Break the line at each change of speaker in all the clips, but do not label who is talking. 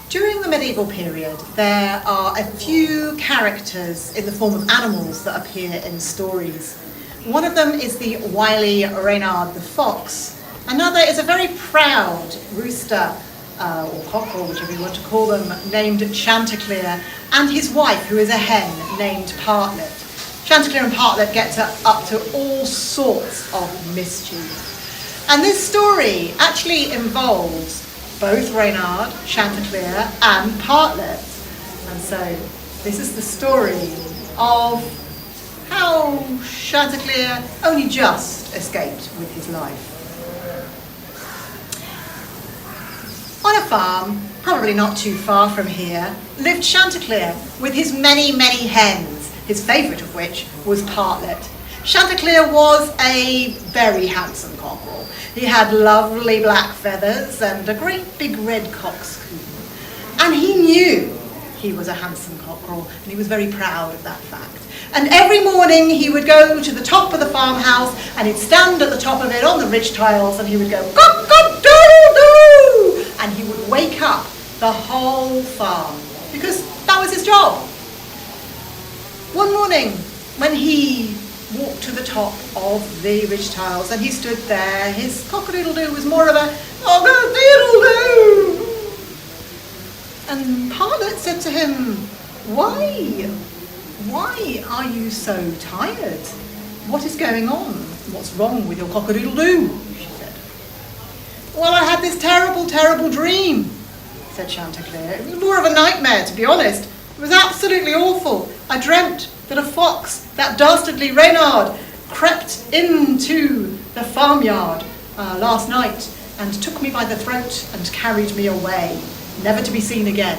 During the medieval period, there are a few characters in the form of animals that appear in stories. One of them is the wily Renard the fox. Another is a very proud rooster, or cockerel, whichever you want to call them, named Chanticleer, and his wife, who is a hen, named Partlet. Chanticleer and Partlet get up to all sorts of mischief. And this story actually involves both Renard, Chanticleer, and Partlet. And so this is the story of how Chanticleer only just escaped with his life. On a farm, probably not too far from here, lived Chanticleer with his many, many hens, his favourite of which was Partlet. Chanticleer was a very handsome cockerel. He had lovely black feathers and a great big red cock's comb. And he knew he was a handsome cockerel, and he was very proud of that fact. And every morning he would go to the top of the farmhouse, and he'd stand at the top of it on the ridge tiles, and he would go, cock-a-doodle-doo! And he would wake up the whole farm, because that was his job. One morning, when he walked to the top of the ridge tiles and he stood there, his cock-a-doodle-doo was more of a cock-a-doodle-doo. And Partlet said to him, Why are you so tired? What is going on? What's wrong with your cock-a-doodle-doo? She said. Well, I had this terrible, terrible dream, said Chanticleer. It was more of a nightmare, to be honest. It was absolutely awful. I dreamt that a fox, that dastardly Renard, crept into the farmyard last night and took me by the throat and carried me away, never to be seen again.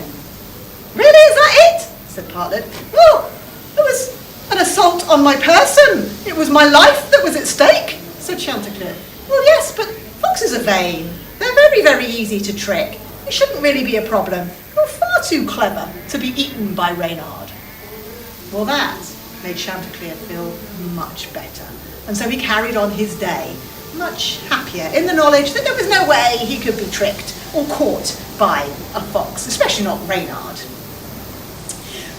Really, is that it? Said Partlet. Well, it was an assault on my person. It was my life that was at stake, said Chanticleer. Well, yes, but foxes are vain. They're very, very easy to trick. It shouldn't really be a problem. You're far too clever to be eaten by Renard. Well, that made Chanticleer feel much better. And so he carried on his day, much happier, in the knowledge that there was no way he could be tricked or caught by a fox, especially not Renard.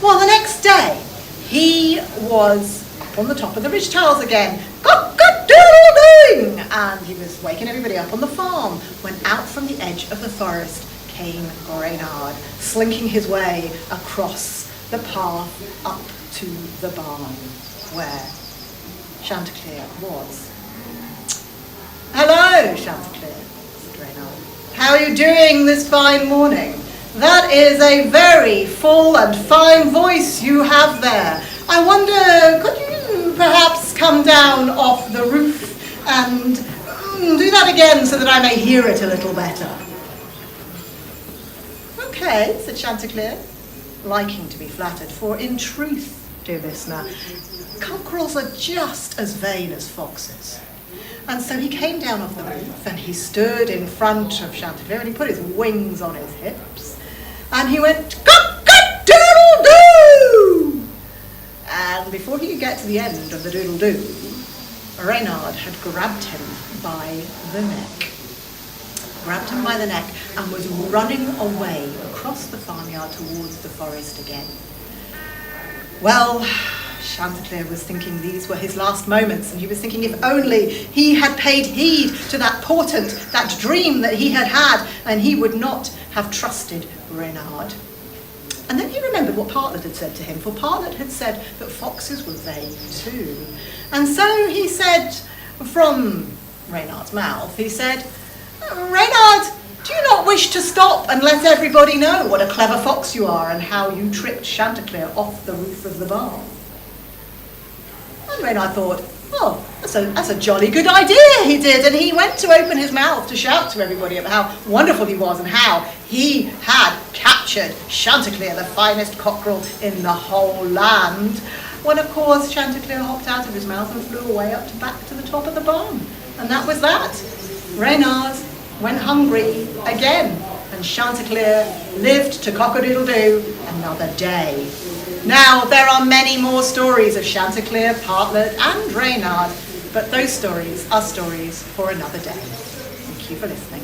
Well, the next day, he was up on the top of the ridge tiles again, cock-a-doodle-ding, and he was waking everybody up on the farm, when out from the edge of the forest came Renard, slinking his way across the path up to the barn where Chanticleer was. Hello, Chanticleer, said Renard. How are you doing this fine morning? That is a very full and fine voice you have there. I wonder, could you perhaps come down off the roof and do that again so that I may hear it a little better? Okay, said Chanticleer, liking to be flattered, for in truth, dear listener, cockerels are just as vain as foxes. And so he came down off the roof and he stood in front of Chanticleer and he put his wings on his hips and he went, cock-a-doodle-doo! And before he could get to the end of the doodle-doo, Renard had grabbed him by the neck. Grabbed him by the neck and was running away across the farmyard towards the forest again. Well, Chanticleer was thinking these were his last moments, and he was thinking if only he had paid heed to that portent, that dream that he had had, and he would not have trusted Renard. And then he remembered what Partlet had said to him, for Partlet had said that foxes were vain too. And so he said, from Renard's mouth, he said, Renard, do you not wish to stop and let everybody know what a clever fox you are and how you tricked Chanticleer off the roof of the barn? And Renard thought, oh, that's a jolly good idea, he did. And he went to open his mouth to shout to everybody about how wonderful he was and how he had captured Chanticleer, the finest cockerel in the whole land. When, of course, Chanticleer hopped out of his mouth and flew away back to the top of the barn. And that was that. Renard went hungry again, and Chanticleer lived to cock-a-doodle-doo another day. Now, there are many more stories of Chanticleer, Partlet, and Renard, but those stories are stories for another day. Thank you for listening.